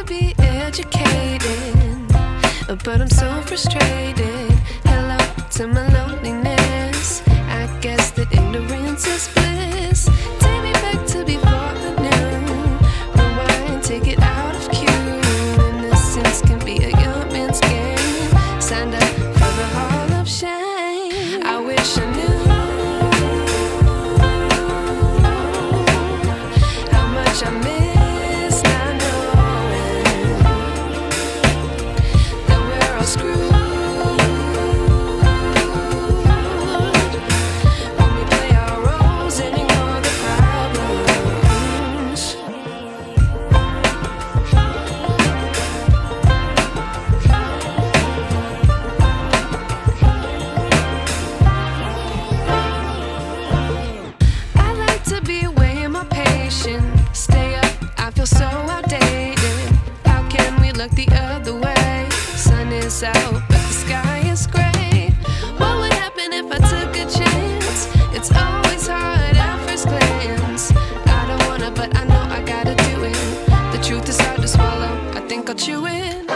be educated, but I'm so frustrated. Hello to my loneliness. I guess that ignorance is bliss. Take me back to before I knew. Rewind, take it out of cue. Innocence can be a young man's game. Signed up for the hall of shame. I wish I knew how much I miss not knowing that we're all screwed. Stay up, I feel so outdated. How can we look the other way? Sun is out, but the sky is gray. What would happen if I took a chance? It's always hard at first glance. I don't wanna, but I know I gotta do it. The truth is hard to swallow, I think I'll chew it.